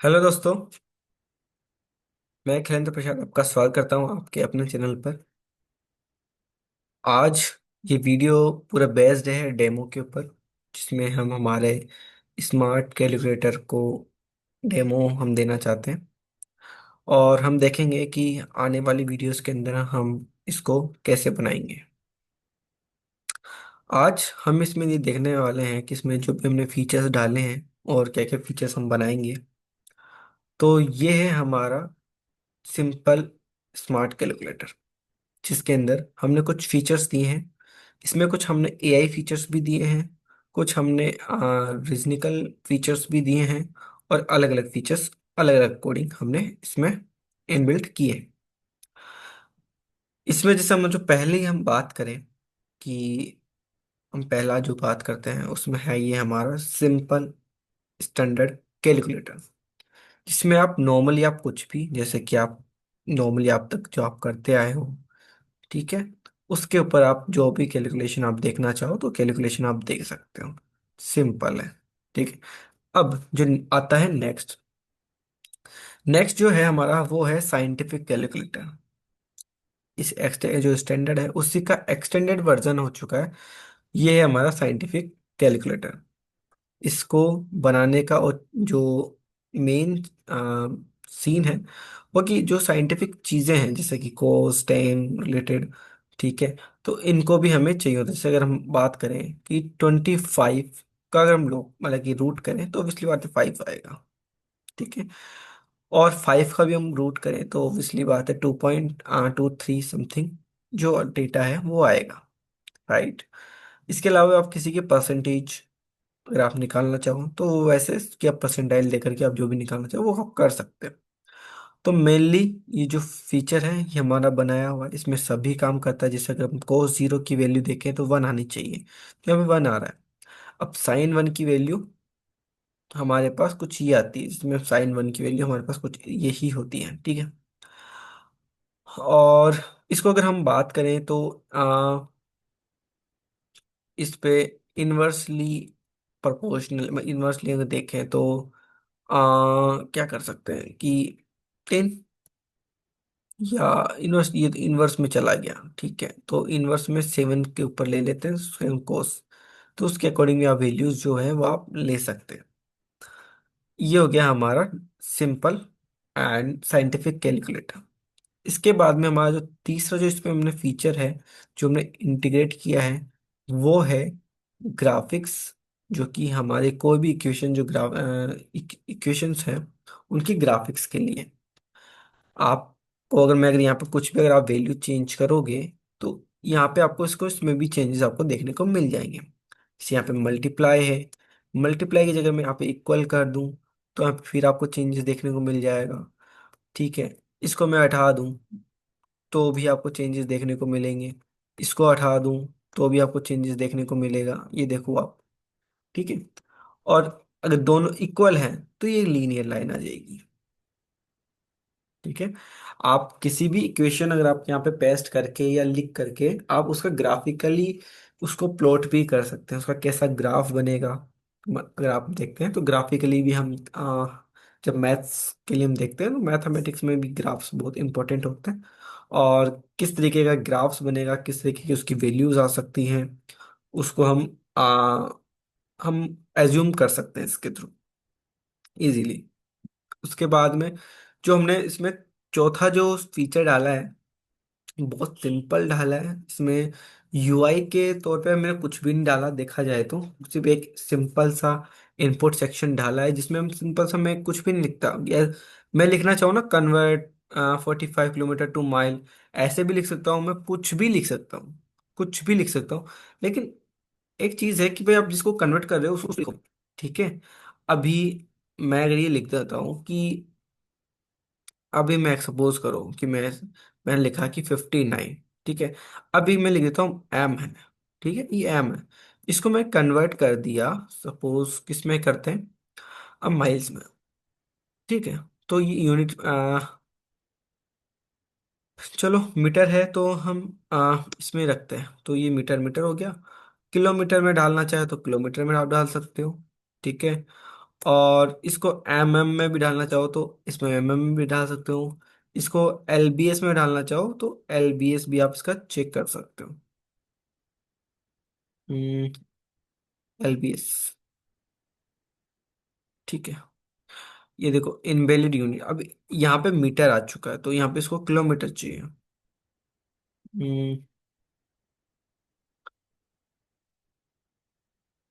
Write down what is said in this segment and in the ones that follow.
Hello दोस्तों। मैं खिलेंद्र प्रसाद आपका स्वागत करता हूं आपके अपने चैनल पर। आज ये वीडियो पूरा बेस्ड है डेमो के ऊपर, जिसमें हम हमारे स्मार्ट कैलकुलेटर को डेमो हम देना चाहते हैं। और हम देखेंगे कि आने वाली वीडियोस के अंदर हम इसको कैसे बनाएंगे। आज हम इसमें ये देखने वाले हैं कि इसमें जो भी हमने फीचर्स डाले हैं और क्या क्या फीचर्स हम बनाएंगे। तो ये है हमारा सिंपल स्मार्ट कैलकुलेटर, जिसके अंदर हमने कुछ फीचर्स दिए हैं। इसमें कुछ हमने एआई फीचर्स भी दिए हैं, कुछ हमने रीजनिकल फीचर्स भी दिए हैं, और अलग अलग फीचर्स, अलग अलग कोडिंग हमने इसमें इनबिल्ट किए हैं। इसमें जैसे हम जो पहले ही हम बात करें कि हम पहला जो बात करते हैं उसमें है ये हमारा सिंपल स्टैंडर्ड कैलकुलेटर, जिसमें आप नॉर्मली आप कुछ भी, जैसे कि आप नॉर्मली आप तक जो आप करते आए हो, ठीक है, उसके ऊपर आप जो भी कैलकुलेशन आप देखना चाहो तो कैलकुलेशन आप देख सकते हो। सिंपल है। ठीक है। अब जो आता है नेक्स्ट, नेक्स्ट जो है हमारा वो है साइंटिफिक कैलकुलेटर। इस जो स्टैंडर्ड है उसी का एक्सटेंडेड वर्जन हो चुका है। ये है हमारा साइंटिफिक कैलकुलेटर। इसको बनाने का और जो मेन सीन है वो कि जो साइंटिफिक चीज़ें हैं जैसे कि कोस टेन रिलेटेड, ठीक है, तो इनको भी हमें चाहिए होता है। जैसे अगर हम बात करें कि 25 का अगर हम लोग मतलब कि रूट करें तो ऑब्वियसली बात है 5 आएगा। ठीक है। और 5 का भी हम रूट करें तो ऑब्वियसली बात है 2.23 समथिंग जो डेटा है वो आएगा। राइट। इसके अलावा आप किसी के परसेंटेज अगर आप निकालना चाहो तो वैसे कि आप परसेंटाइल देकर के आप जो भी निकालना चाहो वो आप कर सकते हो। तो मेनली ये जो फीचर है ये हमारा बनाया हुआ है, इसमें सभी काम करता है। जैसे अगर हम cos 0 की वैल्यू देखें तो 1 आनी चाहिए, तो हमें 1 आ रहा है। अब साइन 1 की वैल्यू हमारे पास कुछ ये आती है, जिसमें साइन 1 की वैल्यू हमारे पास कुछ यही होती है। ठीक है। और इसको अगर हम बात करें तो इस पे इन्वर्सली प्रोपोर्शनल, इन्वर्सली अगर देखें तो आ, क्या कर सकते हैं कि 10 या इन्वर्स, ये तो इन्वर्स में चला गया। ठीक है, तो इन्वर्स में 7 के ऊपर ले लेते हैं 7 कोस, तो उसके अकॉर्डिंग आप वैल्यूज जो है वो आप ले सकते हैं। ये हो गया हमारा सिंपल एंड साइंटिफिक कैलकुलेटर। इसके बाद में हमारा जो तीसरा जो इसमें हमने फीचर है, जो हमने इंटीग्रेट किया है, वो है ग्राफिक्स। जो कि हमारे कोई भी इक्वेशन जो इक्वेशंस हैं उनकी ग्राफिक्स के लिए आपको, अगर मैं अगर यहाँ पे कुछ भी अगर आप वैल्यू चेंज करोगे तो यहाँ पे आपको इसको इसमें भी चेंजेस आपको देखने को मिल जाएंगे। जैसे यहाँ पे मल्टीप्लाई है, मल्टीप्लाई की जगह मैं यहाँ पे इक्वल कर दूं तो यहाँ पे फिर आपको चेंजेस देखने को मिल जाएगा। ठीक है। इसको मैं हटा दूं तो भी आपको चेंजेस देखने को मिलेंगे। इसको हटा दूं तो भी आपको चेंजेस देखने को मिलेगा, ये देखो आप। ठीक है। और अगर दोनों इक्वल हैं तो ये लीनियर लाइन आ जाएगी। ठीक है। आप किसी भी इक्वेशन अगर आप यहाँ पे पेस्ट करके या लिख करके आप उसका ग्राफिकली उसको प्लॉट भी कर सकते हैं, उसका कैसा ग्राफ बनेगा। अगर आप देखते हैं तो ग्राफिकली भी हम जब मैथ्स के लिए हम देखते हैं तो मैथमेटिक्स में भी ग्राफ्स बहुत इंपॉर्टेंट होते हैं। और किस तरीके का ग्राफ्स बनेगा, किस तरीके की उसकी वैल्यूज आ सकती हैं, उसको हम एज्यूम कर सकते हैं इसके थ्रू इजीली। उसके बाद में जो हमने इसमें चौथा जो फीचर डाला है बहुत सिंपल डाला है। इसमें यूआई के तौर पे मैंने कुछ भी नहीं डाला, देखा जाए तो सिर्फ एक सिंपल सा इनपुट सेक्शन डाला है, जिसमें हम सिंपल सा, मैं कुछ भी नहीं लिखता या मैं लिखना चाहूँ ना कन्वर्ट 45 किलोमीटर टू माइल, ऐसे भी लिख सकता हूँ, मैं कुछ भी लिख सकता हूँ, कुछ भी लिख सकता हूँ। लेकिन एक चीज है कि भाई आप जिसको कन्वर्ट कर रहे हो उसको लिखो। ठीक है। अभी मैं अगर ये लिख देता हूँ कि अभी मैं सपोज करो कि मैंने लिखा कि 59। ठीक है। अभी मैं लिख देता हूँ एम है। ठीक है, ये एम है। इसको मैं कन्वर्ट कर दिया सपोज किस में करते हैं, अब माइल्स में। ठीक है। तो ये यूनिट चलो मीटर है तो हम इसमें रखते हैं, तो ये मीटर मीटर हो गया। किलोमीटर में डालना चाहे तो किलोमीटर में आप डाल सकते हो। ठीक है। और इसको एम में भी डालना चाहो तो इसमें में भी डाल सकते हो। इसको एलबीएस में डालना चाहो तो एलबीएस भी आप इसका चेक कर सकते हो। एलबीएस। ठीक है। ये देखो इनवैलिड यूनिट, अब यहाँ पे मीटर आ चुका है तो यहाँ पे इसको किलोमीटर चाहिए। हम्म,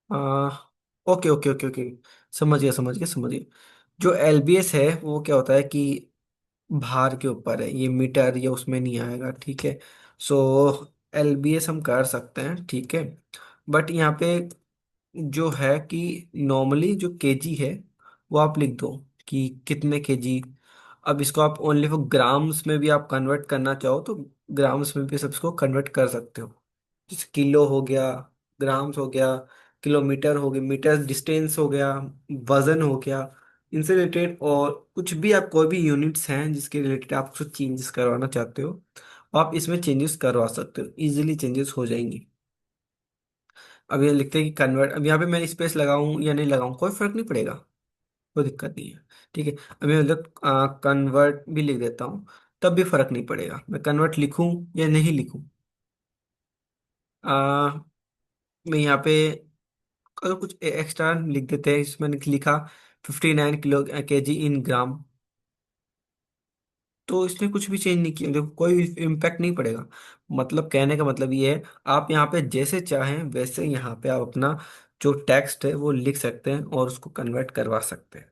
आ, ओके ओके ओके ओके। समझ गया समझ गया समझ गया। जो एलबीएस है वो क्या होता है कि भार के ऊपर है, ये मीटर या उसमें नहीं आएगा, ठीक है। सो एलबीएस हम कर सकते हैं, ठीक है। बट यहाँ पे जो है कि नॉर्मली जो केजी है वो आप लिख दो कि कितने केजी। अब इसको आप ओनली फॉर ग्राम्स में भी आप कन्वर्ट करना चाहो तो ग्राम्स में भी सब इसको कन्वर्ट कर सकते हो। जैसे किलो हो गया, ग्राम्स हो गया, किलोमीटर हो गया, मीटर डिस्टेंस हो गया, वजन हो गया, इनसे रिलेटेड और कुछ भी आप कोई भी यूनिट्स हैं जिसके रिलेटेड आप कुछ चेंजेस करवाना चाहते हो, आप इसमें चेंजेस करवा सकते हो, इजीली चेंजेस हो जाएंगी। अब ये लिखते हैं कि कन्वर्ट, अब यहाँ पे मैं स्पेस लगाऊं या नहीं लगाऊं कोई फर्क नहीं पड़ेगा, कोई दिक्कत नहीं है। ठीक है। अब मैं मतलब कन्वर्ट भी लिख देता हूँ, तब भी फर्क नहीं पड़ेगा, मैं कन्वर्ट लिखूं या नहीं लिखूं। आ, मैं यहाँ पे अगर कुछ एक्स्ट्रा लिख देते हैं, इसमें लिखा 59 केजी इन ग्राम, तो इसमें कुछ भी चेंज नहीं किया, देखो कोई इम्पैक्ट नहीं पड़ेगा। मतलब कहने का मतलब ये है, आप यहाँ पे जैसे चाहें वैसे यहाँ पे आप अपना जो टेक्स्ट है वो लिख सकते हैं और उसको कन्वर्ट करवा सकते हैं,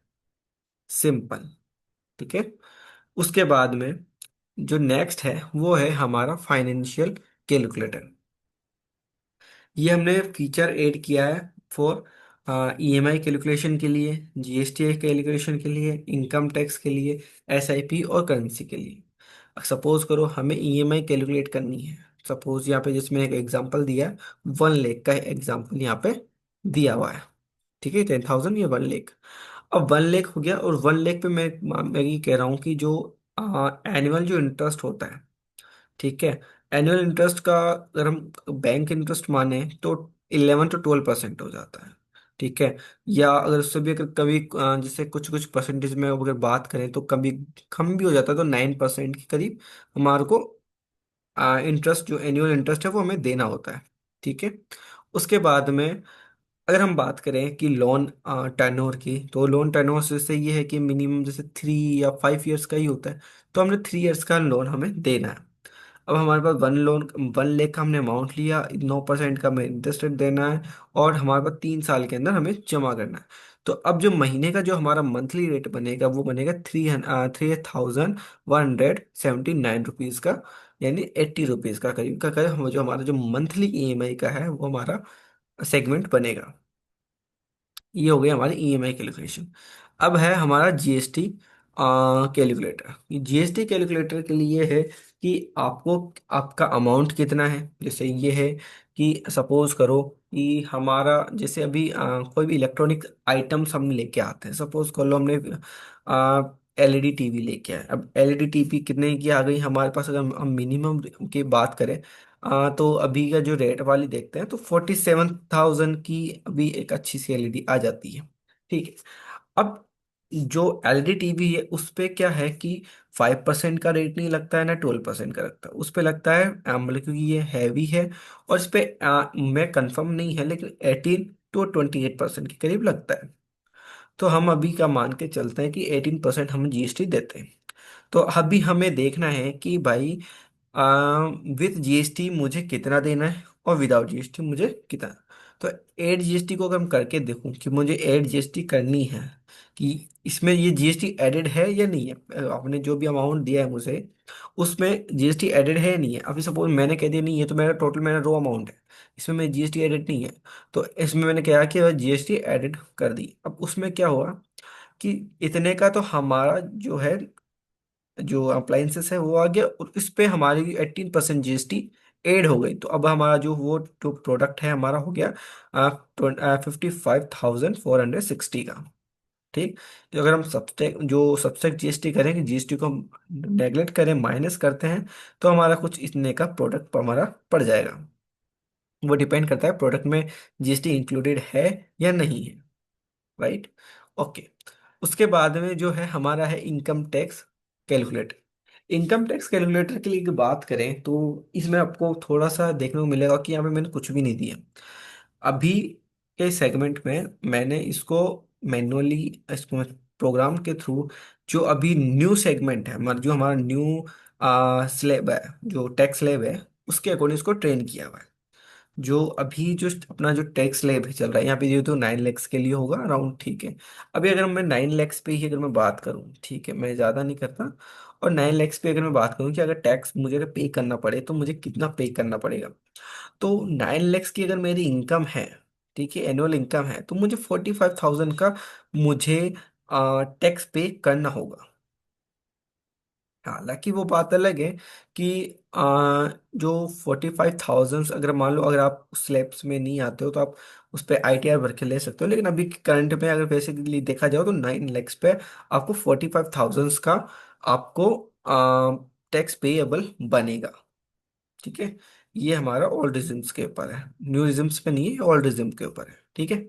सिंपल। ठीक है। उसके बाद में जो नेक्स्ट है वो है हमारा फाइनेंशियल कैलकुलेटर। ये हमने फीचर ऐड किया है फॉर ईएमआई कैलकुलेशन के लिए, जीएसटी कैलकुलेशन के लिए, इनकम टैक्स के लिए, एसआईपी और करेंसी के लिए। सपोज करो हमें ईएमआई कैलकुलेट करनी है, सपोज यहाँ पे जिसमें एक एग्जांपल दिया है, 1 लाख का एग्जांपल यहाँ पे दिया हुआ है। ठीक है, 10,000 या 1 लाख। अब 1 लाख हो गया और 1 लाख पे मैं ये कह रहा हूँ कि जो एनुअल जो इंटरेस्ट होता है, ठीक है, एनुअल इंटरेस्ट का अगर हम बैंक इंटरेस्ट माने तो 11 to 12% हो जाता है। ठीक है। या अगर उससे भी अगर कभी जैसे कुछ कुछ परसेंटेज में अगर बात करें तो कभी कम भी हो जाता है, तो 9% के करीब हमारे को इंटरेस्ट, जो एनुअल इंटरेस्ट है वो हमें देना होता है। ठीक है। उसके बाद में अगर हम बात करें कि लोन टर्नओवर की, तो लोन टर्नओवर से ये है कि मिनिमम जैसे 3 या 5 ईयर्स का ही होता है, तो हमने 3 ईयर्स का लोन हमें देना है। अब हमारे पास 1 लाख का हमने अमाउंट लिया, 9% का हमें इंटरेस्ट रेट देना है, और हमारे पास 3 साल के अंदर हमें जमा करना है। तो अब जो महीने का जो हमारा मंथली रेट बनेगा वो बनेगा 3,179 रुपीज़ का, यानी 80 रुपीज़ का करीब का करीब जो हमारा जो मंथली ईएमआई का है वो हमारा सेगमेंट बनेगा। ये हो गई हमारी ईएमआई कैलकुलेशन। अब है हमारा जीएसटी कैलकुलेटर। जीएसटी कैलकुलेटर के लिए है कि आपको आपका अमाउंट कितना है। जैसे ये है कि सपोज करो कि हमारा जैसे अभी कोई भी इलेक्ट्रॉनिक आइटम्स हम लेके आते हैं, सपोज कर लो हमने एलईडी टीवी लेके आए। अब एलईडी टीवी कितने की आ गई हमारे पास, अगर हम मिनिमम की बात करें तो अभी का जो रेट वाली देखते हैं तो 47,000 की अभी एक अच्छी सी एलईडी आ जाती है। ठीक है। अब जो एलईडी टीवी है उस पे क्या है कि 5% का रेट नहीं लगता है ना 12% का लगता है, उस पे लगता है मतलब क्योंकि ये हैवी है, और इस पे मैं कंफर्म नहीं है लेकिन 18 to 28% के करीब लगता है। तो हम अभी का मान के चलते हैं कि 18% हम जीएसटी देते हैं। तो अभी हमें देखना है कि भाई विद जीएसटी मुझे कितना देना है और विदाउट जीएसटी मुझे कितना। तो एड जीएसटी को अगर हम करके देखूं कि मुझे एड जीएसटी करनी है, कि इसमें ये जीएसटी एडेड है या नहीं है, आपने जो भी अमाउंट दिया है मुझे उसमें जीएसटी एडेड है या नहीं है। अभी सपोज मैंने कह दिया नहीं है, तो मेरा टोटल मेरा रो अमाउंट है, इसमें मैं जीएसटी एडेड नहीं है, तो इसमें मैंने क्या कि जीएसटी एडेड कर दी। अब उसमें क्या हुआ कि इतने का तो हमारा जो है जो अप्लाइंसेस है वो आ गया, और इस पे हमारी 18% जीएसटी एड हो गई। तो अब हमारा जो वो जो प्रोडक्ट है हमारा हो गया 55,460 का। ठीक। तो अगर हम सब्सट्रैक्ट जीएसटी करेंगे, जीएसटी को हम नेगलेक्ट करें, माइनस करते हैं, तो हमारा कुछ इतने का प्रोडक्ट हमारा पड़ जाएगा। वो डिपेंड करता है प्रोडक्ट में जीएसटी इंक्लूडेड है या नहीं है, राइट। ओके। उसके बाद में जो है हमारा है income tax calculator. Income tax calculator के लिए बात करें तो इसमें आपको थोड़ा सा देखने को मिलेगा कि यहाँ पे मैंने कुछ भी नहीं दिया अभी के सेगमेंट में। मैंने इसको मैनुअली, इसको प्रोग्राम के थ्रू, जो अभी न्यू सेगमेंट है हमारा, जो हमारा न्यू स्लेब है, जो टैक्स स्लेब है, उसके अकॉर्डिंग इसको ट्रेन किया हुआ है। जो अभी जो अपना जो टैक्स स्लेब चल रहा है यहाँ पे, ये तो 9 लैक्स के लिए होगा अराउंड, ठीक है। अभी अगर मैं 9 लैक्स पे ही अगर मैं बात करूँ, ठीक है, मैं ज़्यादा नहीं करता, और 9 लैक्स पे अगर मैं बात करूँ कि अगर टैक्स मुझे अगर पे करना पड़े तो मुझे कितना पे करना पड़ेगा। तो 9 लैक्स की अगर मेरी इनकम है, ठीक है, एनुअल इनकम है, तो मुझे 45,000 का मुझे टैक्स पे करना होगा। हालांकि वो बात अलग है कि जो 45,000, अगर मान लो अगर आप स्लैब्स में नहीं आते हो तो आप उस पर ITR भर के ले सकते हो, लेकिन अभी करंट में अगर बेसिकली देखा जाए तो 9 लैक्स पे आपको 45,000 का आपको टैक्स पेएबल बनेगा, ठीक है। ये हमारा ओल्ड रिजिम्स के ऊपर है, न्यू रिजिम्स पे नहीं है, ओल्ड रिजिम के ऊपर है, ठीक है।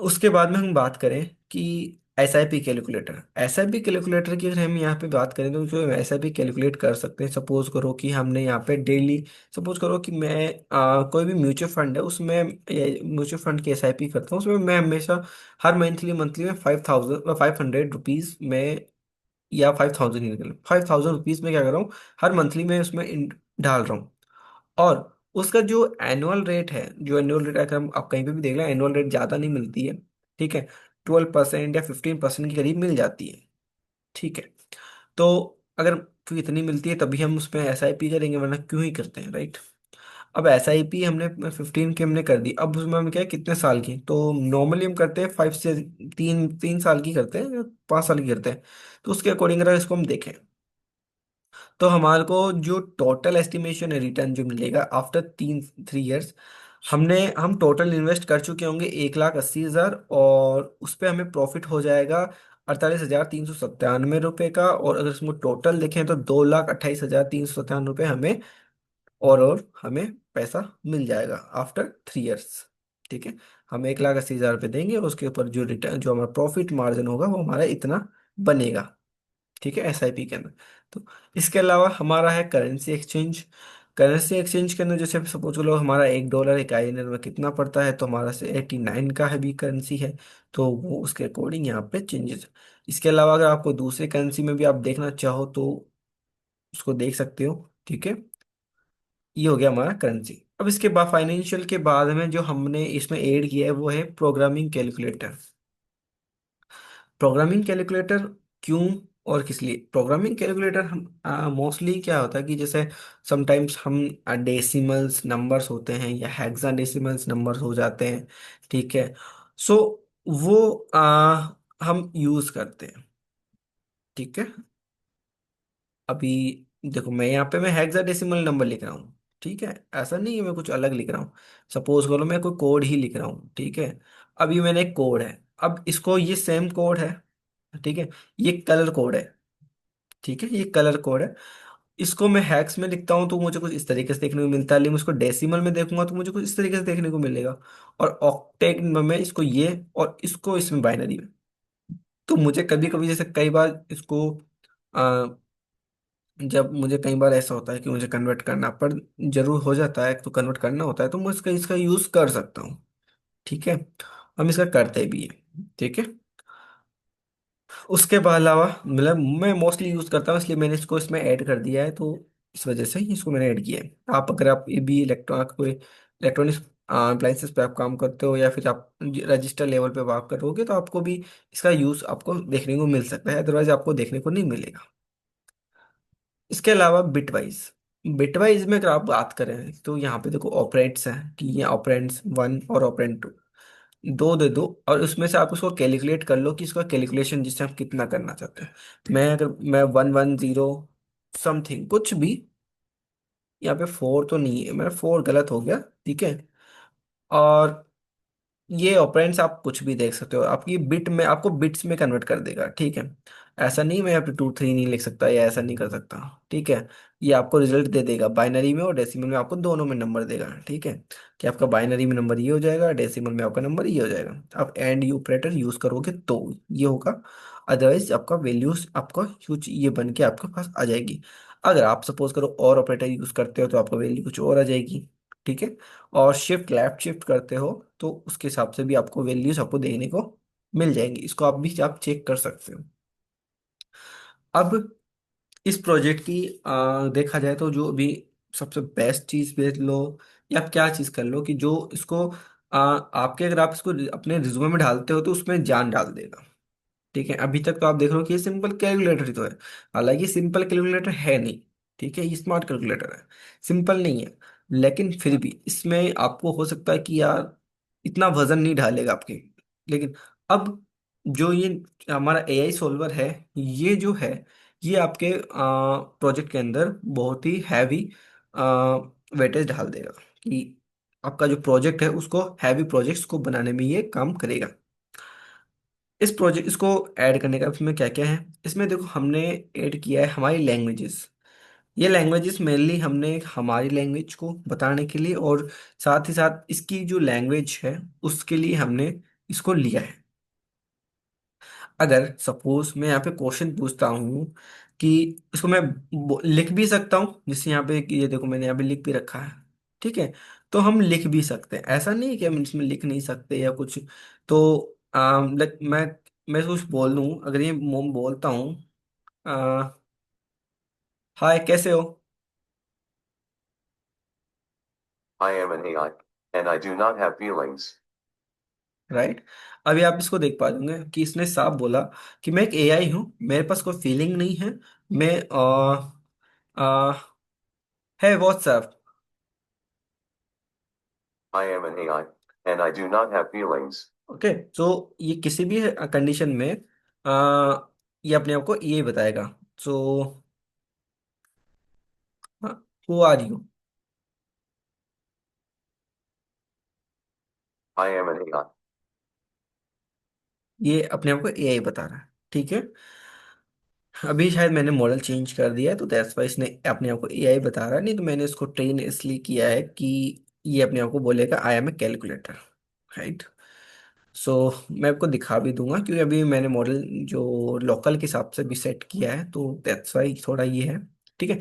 उसके बाद में हम बात करें कि SIP कैलकुलेटर, SIP कैलकुलेटर की अगर हम यहाँ पे बात करें तो जो SIP कैलकुलेट कर सकते हैं, सपोज करो कि हमने यहाँ पे डेली, सपोज करो कि मैं कोई भी म्यूचुअल फंड है उसमें, म्यूचुअल फंड की SIP करता हूँ, उसमें मैं हमेशा हर मंथली मंथली में 5,500 रुपीज़ में, या 5,000 ही निकल, 5,000 रुपीज़ में क्या कर रहा हूँ, हर मंथली में उसमें डाल रहा हूँ। और उसका जो एनुअल रेट है, जो एनुअल रेट अगर हम आप कहीं पे भी देख लें, एनुअल रेट ज़्यादा नहीं मिलती है, ठीक है। 12% या 15% के करीब मिल जाती है, ठीक है। तो अगर फिर इतनी मिलती है तभी हम उसमें SIP करेंगे, वरना क्यों ही करते हैं, राइट। अब SIP हमने 15 की हमने कर दी, अब उसमें हम क्या है, कितने साल की, तो नॉर्मली हम करते हैं 5 से 3 3 साल की करते हैं, या 5 साल की करते हैं। तो उसके अकॉर्डिंग अगर इसको हम देखें तो हमारे को जो टोटल एस्टिमेशन है रिटर्न जो मिलेगा आफ्टर 3 3 इयर्स, हम टोटल इन्वेस्ट कर चुके होंगे 1,80,000, और उस पर हमें प्रॉफिट हो जाएगा 48,397 रुपये का। और अगर इसमें टोटल देखें तो 2,28,397 रुपये हमें, और हमें पैसा मिल जाएगा आफ्टर 3 इयर्स, ठीक है। हम 1,80,000 रुपये देंगे और उसके ऊपर जो रिटर्न, जो हमारा प्रॉफिट मार्जिन होगा वो हमारा इतना बनेगा, ठीक है, SIP के अंदर। तो इसके अलावा हमारा है करेंसी एक्सचेंज। करेंसी एक्सचेंज के अंदर जैसे सपोज करो हमारा $1 एक INR में कितना पड़ता है, तो हमारा से 89 का है भी करेंसी है, तो वो उसके अकॉर्डिंग यहाँ पे चेंजेस। इसके अलावा अगर आपको दूसरे करेंसी में भी आप देखना चाहो तो उसको देख सकते हो, ठीक है। ये हो गया हमारा करेंसी। अब इसके बाद फाइनेंशियल के बाद में जो हमने इसमें ऐड किया है वो है प्रोग्रामिंग कैलकुलेटर। प्रोग्रामिंग कैलकुलेटर क्यों और किस लिए? प्रोग्रामिंग कैलकुलेटर हम मोस्टली क्या होता है कि जैसे समटाइम्स हम डेसिमल्स नंबर्स होते हैं या हेक्साडेसिमल्स नंबर्स हो जाते हैं, ठीक है। सो वो हम यूज़ करते हैं, ठीक है। अभी देखो मैं यहाँ पे मैं हेक्साडेसिमल नंबर लिख रहा हूँ, ठीक है, ऐसा नहीं है मैं कुछ अलग लिख रहा हूँ। सपोज करो मैं कोई कोड ही लिख रहा हूँ, ठीक है। अभी मैंने एक कोड है, अब इसको ये सेम कोड है, ठीक है, ये कलर कोड है, ठीक है, ये कलर कोड है। इसको मैं हैक्स में लिखता हूँ तो मुझे कुछ इस तरीके से देखने को मिलता है, लेकिन उसको डेसिमल में देखूंगा तो मुझे कुछ इस तरीके से देखने को मिलेगा। और ऑक्टेट में मैं इसको ये, और इसको इसमें बाइनरी में, तो मुझे कभी कभी जैसे कई बार इसको जब मुझे कई बार ऐसा होता है कि मुझे कन्वर्ट करना पर जरूर हो जाता है, तो कन्वर्ट करना होता है तो मैं इसका इसका यूज कर सकता हूँ, ठीक है। हम इसका करते भी है, ठीक है। उसके बाद अलावा मतलब मैं मोस्टली यूज करता हूँ इसलिए मैंने इसको इसमें ऐड कर दिया है, तो इस वजह से ही इसको मैंने ऐड किया है। आप अगर आप ये भी कोई इलेक्ट्रॉनिक्स अप्लाइंसेस पे आप काम करते हो, या फिर आप रजिस्टर लेवल पे वर्क करोगे, तो आपको भी इसका यूज आपको देखने को मिल सकता है, अदरवाइज आपको देखने को नहीं मिलेगा। इसके अलावा बिटवाइज, बिटवाइज में अगर आप बात करें तो यहाँ पे देखो ऑपरेंड्स हैं कि ये ऑपरेंड्स 1 और ऑपरेंड 2, दो दे दो, और उसमें से आप उसको कैलकुलेट कर लो कि इसका कैलकुलेशन जिससे आप कितना करना चाहते हैं। मैं 110 समथिंग कुछ भी, यहाँ पे 4 तो नहीं है, मेरा 4 गलत हो गया, ठीक है। और ये ऑपरेंड्स आप कुछ भी देख सकते हो, आपकी बिट में आपको बिट्स में कन्वर्ट कर देगा, ठीक है। ऐसा नहीं मैं यहाँ पे 2 3 नहीं लिख सकता या ऐसा नहीं कर सकता, ठीक है। ये आपको रिजल्ट दे देगा बाइनरी में और डेसिमल में, आपको दोनों में नंबर देगा, ठीक है। कि आपका बाइनरी में नंबर ये हो जाएगा, डेसिमल में आपका नंबर ये हो जाएगा। आप एंड यू ऑपरेटर यूज करोगे तो ये होगा, अदरवाइज आपका वैल्यूज आपका ह्यूज ये बन के आपके पास आ जाएगी। अगर आप सपोज करो और ऑपरेटर यूज करते हो तो आपका वैल्यू कुछ और आ जाएगी, ठीक है। और शिफ्ट लेफ्ट शिफ्ट करते हो तो उसके हिसाब से भी आपको वैल्यूज आपको देखने को मिल जाएंगी, इसको आप चेक कर सकते हो। अब इस प्रोजेक्ट की देखा जाए तो जो भी सबसे बेस्ट चीज देख लो या आप क्या चीज कर लो कि जो इसको आपके अगर आप इसको अपने रिज्यूमे में डालते हो तो उसमें जान डाल देगा, ठीक है। अभी तक तो आप देख रहे हो कि ये सिंपल कैलकुलेटर ही तो है, हालांकि सिंपल कैलकुलेटर है नहीं, ठीक है। ये स्मार्ट कैलकुलेटर है, सिंपल नहीं है। लेकिन फिर भी इसमें आपको हो सकता है कि यार इतना वजन नहीं ढालेगा आपके। लेकिन अब जो ये हमारा एआई सॉल्वर है, ये जो है ये आपके प्रोजेक्ट के अंदर बहुत ही हैवी वेटेज डाल देगा कि आपका जो प्रोजेक्ट है उसको हैवी प्रोजेक्ट्स को बनाने में ये काम करेगा। इस प्रोजेक्ट इसको ऐड करने का इसमें क्या क्या है, इसमें देखो हमने ऐड किया है हमारी लैंग्वेजेस। ये लैंग्वेजेस मेनली हमने हमारी लैंग्वेज को बताने के लिए और साथ ही साथ इसकी जो लैंग्वेज है उसके लिए हमने इसको लिया है। अगर सपोज मैं यहाँ पे क्वेश्चन पूछता हूँ कि इसको मैं लिख भी सकता हूँ, जिससे यहाँ पे ये देखो मैंने यहाँ पे लिख भी रखा है, ठीक है। तो हम लिख भी सकते हैं, ऐसा नहीं है कि हम इसमें लिख नहीं सकते या कुछ। तो मैं कुछ बोल दूँ, अगर ये मोम बोलता हूँ आ, हाय कैसे हो, I am an AI, and I do not have feelings. Right. अभी आप इसको देख पा होंगे कि इसने साफ बोला कि मैं एक एआई हूँ, मेरे पास कोई फीलिंग नहीं है। मैं आ, है WhatsApp. I am an AI, and I do not have feelings. Okay, तो ये किसी भी कंडीशन में ये अपने आप को ये बताएगा। So who are you, I am an AI. ये अपने आप को एआई बता रहा है, ठीक है। अभी शायद मैंने मॉडल चेंज कर दिया है तो दैट्स वाई इसने अपने आप को एआई बता रहा है, नहीं तो मैंने इसको ट्रेन इसलिए किया है कि ये अपने आप को बोलेगा I am a calculator, right. So मैं आपको दिखा भी दूंगा क्योंकि अभी मैंने मॉडल जो लोकल के हिसाब से भी सेट किया है तो दैट्स वाई थोड़ा ये है, ठीक है।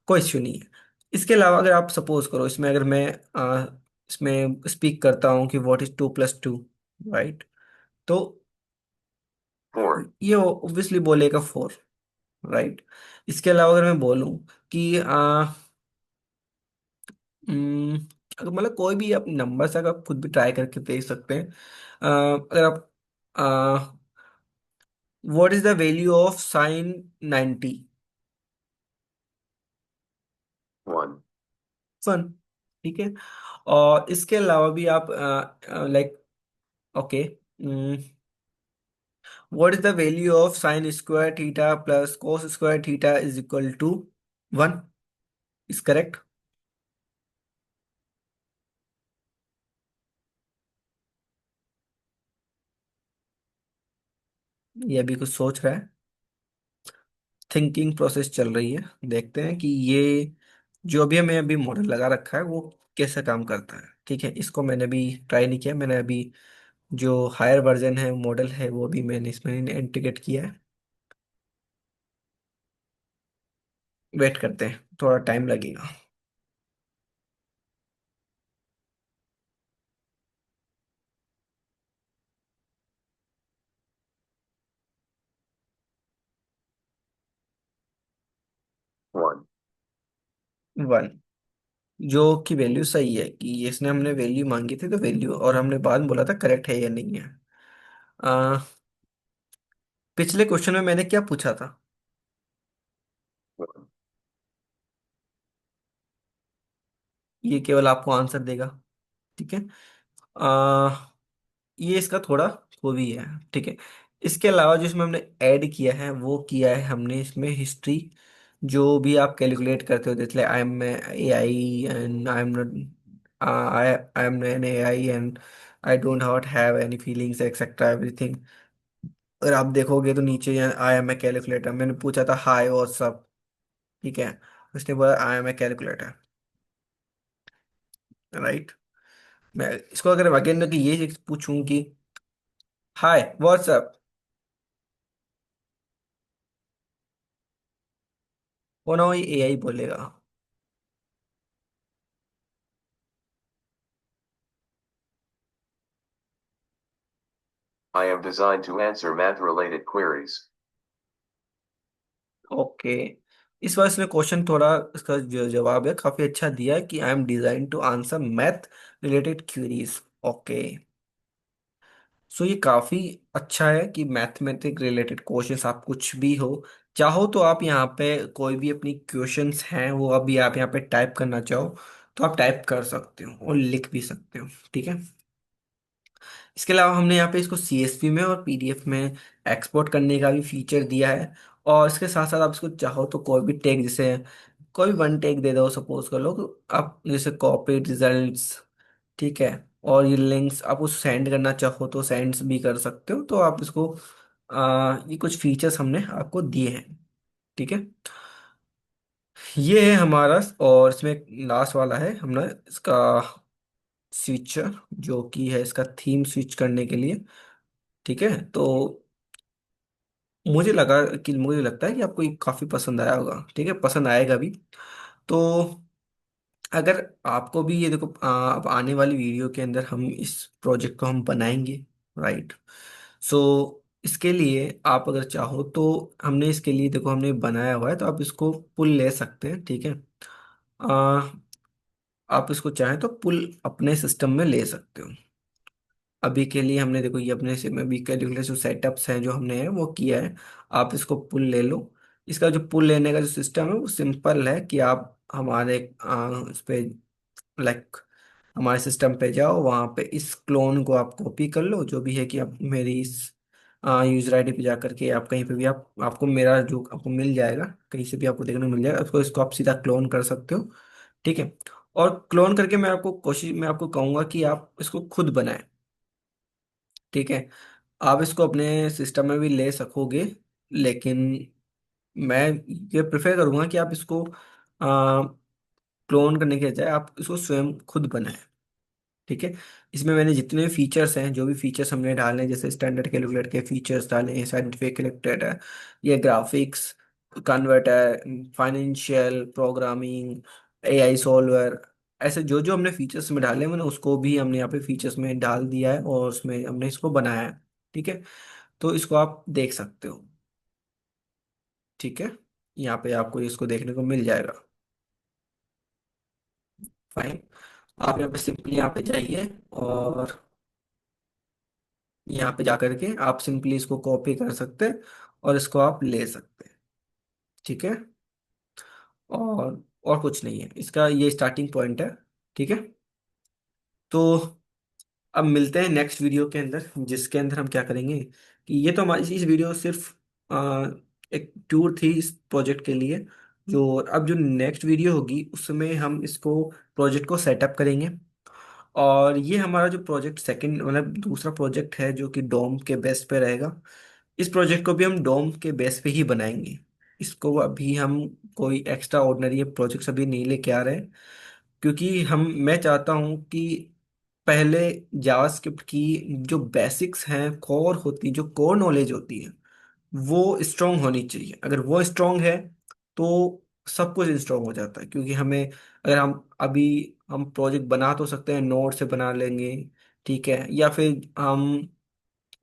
कोई इश्यू नहीं है। इसके अलावा अगर आप सपोज करो इसमें अगर मैं इसमें स्पीक करता हूँ कि व्हाट इज 2 + 2, राइट। तो 4. ये ऑब्वियसली बोलेगा 4, राइट। इसके अलावा अगर मैं बोलूँ कि अगर मतलब कोई भी आप नंबर से अगर आप खुद भी ट्राई करके देख सकते हैं। अगर आप what is the value of sin 90, 1. Fun, ठीक है। और इसके अलावा भी आप like okay, what is the value of sin² θ plus cos² θ is equal to 1, is correct. ये अभी कुछ सोच रहा है, थिंकिंग प्रोसेस चल रही है। देखते हैं कि ये जो भी हमें अभी मॉडल लगा रखा है वो कैसा काम करता है, ठीक है। इसको मैंने अभी ट्राई नहीं किया, मैंने अभी जो हायर वर्जन है मॉडल है वो भी मैंने इसमें इंटीग्रेट किया है। वेट करते हैं, थोड़ा टाइम लगेगा। 1. 1, जो कि वैल्यू सही है कि इसने हमने वैल्यू मांगी थी तो वैल्यू, और हमने बाद में बोला था करेक्ट है या नहीं है। आ, पिछले क्वेश्चन में मैंने क्या पूछा था, 1. ये केवल आपको आंसर देगा, ठीक है। आ, ये इसका थोड़ा वो भी है, ठीक है। इसके अलावा जो इसमें हमने ऐड किया है वो किया है हमने इसमें हिस्ट्री, जो भी आप कैलकुलेट करते हो जैसे I am A I and I am not, I am an A I and I don't not have any feelings etcetera everything. अगर आप देखोगे तो नीचे आई एम ए कैलकुलेटर, मैंने पूछा था हाई और सब, ठीक है, उसने बोला I am a calculator, right. मैं इसको अगर अगेन कि ये पूछूं कि हाय व्हाट्सअप, वो ना वही एआई बोलेगा। I am designed to answer math related queries. Okay, इस बार इसने क्वेश्चन थोड़ा, इसका जो जवाब है काफी अच्छा दिया है कि I am design to answer math related queries. Okay, so ये काफी अच्छा है कि मैथमेटिक रिलेटेड क्वेश्चंस आप कुछ भी हो, चाहो तो आप यहाँ पे कोई भी अपनी क्वेश्चंस हैं वो अभी आप यहाँ पे टाइप करना चाहो तो आप टाइप कर सकते हो और लिख भी सकते हो, ठीक है। इसके अलावा हमने यहाँ पे इसको सीएसवी में और पीडीएफ में एक्सपोर्ट करने का भी फीचर दिया है। और इसके साथ साथ आप इसको चाहो तो कोई भी टेक, जैसे कोई भी वन टेक दे दो सपोज कर लो, तो आप जैसे कॉपी रिजल्ट्स, ठीक है, और ये लिंक्स आप उस सेंड करना चाहो तो सेंड्स भी कर सकते हो। तो आप इसको ये कुछ फीचर्स हमने आपको दिए हैं, ठीक है। ये है हमारा, और इसमें लास्ट वाला है हमने इसका स्विचर, जो कि है इसका थीम स्विच करने के लिए, ठीक है। तो मुझे लगता है कि आपको ये काफी पसंद आया होगा, ठीक है, पसंद आएगा भी। तो अगर आपको भी ये देखो, अब आने वाली वीडियो के अंदर हम इस प्रोजेक्ट को हम बनाएंगे, राइट। सो इसके लिए आप अगर चाहो तो हमने इसके लिए देखो हमने बनाया हुआ है, तो आप इसको पुल ले सकते हैं, ठीक है। आ, आप इसको चाहें तो पुल अपने सिस्टम में ले सकते हो। अभी के लिए हमने देखो ये अपने से में भी कैलकुलेटर जो सेटअप्स हैं जो हमने है वो किया है। आप इसको पुल ले लो। इसका जो पुल लेने का जो सिस्टम है वो सिंपल है कि आप हमारे इस पे लाइक हमारे सिस्टम पे जाओ, वहाँ पे इस क्लोन को आप कॉपी कर लो, जो भी है कि आप मेरी इस यूजर आईडी पे जा करके आप कहीं पे भी आप आपको मेरा जो आपको मिल जाएगा, कहीं से भी आपको देखने को मिल जाएगा, उसको इसको आप सीधा क्लोन कर सकते हो, ठीक है। और क्लोन करके मैं आपको कहूंगा कि आप इसको खुद बनाएं, ठीक है। आप इसको अपने सिस्टम में भी ले सकोगे, लेकिन मैं ये प्रेफर करूंगा कि आप इसको क्लोन करने के बजाय आप इसको स्वयं खुद बनाएं, ठीक है। इसमें मैंने जितने भी फीचर्स हैं, जो भी फीचर्स हमने डाले हैं, जैसे स्टैंडर्ड कैलकुलेटर के फीचर्स डाले हैं, साइंटिफिक कैलकुलेटर है, ये graphics converter, financial programming, AI solver, ऐसे जो जो हमने फीचर्स में डाले हैं, मैंने उसको भी हमने यहाँ पे फीचर्स में डाल दिया है और उसमें हमने इसको बनाया है, ठीक है। तो इसको आप देख सकते हो, ठीक है, यहाँ पे आपको इसको देखने को मिल जाएगा। फाइन, आप यहाँ पे सिंपली यहाँ पे जाइए और यहाँ पे जाकर के आप सिंपली इसको कॉपी कर सकते हैं और इसको आप ले सकते हैं, ठीक है। और कुछ नहीं है, इसका ये स्टार्टिंग पॉइंट है, ठीक है। तो अब मिलते हैं नेक्स्ट वीडियो के अंदर, जिसके अंदर हम क्या करेंगे कि ये तो हमारी इस वीडियो सिर्फ एक टूर थी इस प्रोजेक्ट के लिए। जो अब जो नेक्स्ट वीडियो होगी उसमें हम इसको प्रोजेक्ट को सेटअप करेंगे। और ये हमारा जो प्रोजेक्ट सेकंड मतलब दूसरा प्रोजेक्ट है जो कि डोम के बेस पे रहेगा। इस प्रोजेक्ट को भी हम डोम के बेस पे ही बनाएंगे। इसको अभी हम कोई एक्स्ट्रा ऑर्डिनरी प्रोजेक्ट्स अभी नहीं लेके आ रहे हैं, क्योंकि हम मैं चाहता हूँ कि पहले जावास्क्रिप्ट की जो बेसिक्स हैं, कोर होती जो कोर नॉलेज होती है वो स्ट्रांग होनी चाहिए। अगर वो स्ट्रांग है तो सब कुछ स्ट्रांग हो जाता है, क्योंकि हमें अगर हम प्रोजेक्ट बना तो सकते हैं, नोट से बना लेंगे, ठीक है, या फिर हम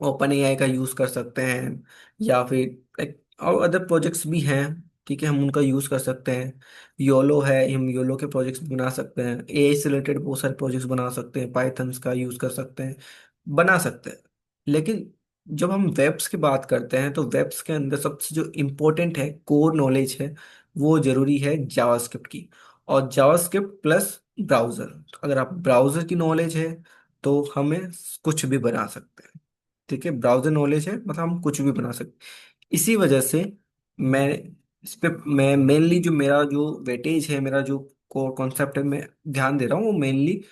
ओपन एआई का यूज़ कर सकते हैं, या फिर एक और अदर प्रोजेक्ट्स भी हैं, ठीक है, हम उनका यूज़ कर सकते हैं। योलो है, हम योलो के प्रोजेक्ट्स बना सकते हैं, एआई से रिलेटेड बहुत सारे प्रोजेक्ट्स बना सकते हैं, पाइथन्स का यूज़ कर सकते हैं, बना सकते हैं। लेकिन जब हम वेब्स की बात करते हैं तो वेब्स के अंदर सबसे जो इम्पोर्टेंट है कोर नॉलेज है, वो जरूरी है जावास्क्रिप्ट की। और जावास्क्रिप्ट प्लस ब्राउज़र, अगर आप ब्राउज़र की नॉलेज है तो हमें कुछ भी बना सकते हैं, ठीक है। ब्राउजर नॉलेज है मतलब हम कुछ भी बना सकते। इसी वजह से मैं इस पे मैं मेनली जो मेरा जो वेटेज है, मेरा जो कोर कॉन्सेप्ट है, मैं ध्यान दे रहा हूँ वो मेनली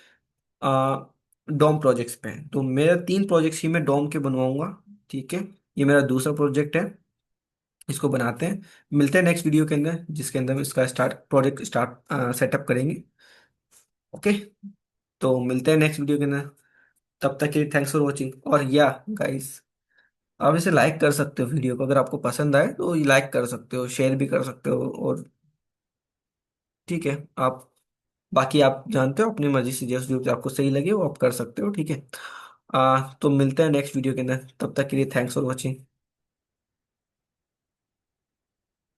डोम प्रोजेक्ट्स पे हैं, तो मेरा 3 प्रोजेक्ट्स ही मैं डोम के बनवाऊंगा। ठीक है, ये मेरा दूसरा प्रोजेक्ट है, इसको बनाते हैं। मिलते हैं नेक्स्ट वीडियो के अंदर, जिसके अंदर हम इसका प्रोजेक्ट स्टार्ट सेटअप करेंगे। ओके, तो मिलते हैं नेक्स्ट वीडियो के अंदर। तब तक के लिए थैंक्स फॉर वॉचिंग। और या गाइस, आप इसे लाइक कर सकते हो वीडियो को, अगर आपको पसंद आए तो लाइक कर सकते हो, शेयर भी कर सकते हो। और ठीक है, आप बाकी आप जानते हो, अपनी मर्जी से जो जो आपको सही लगे वो आप कर सकते हो। ठीक है, तो मिलते हैं नेक्स्ट वीडियो के अंदर, तब तक के लिए थैंक्स फॉर वॉचिंग।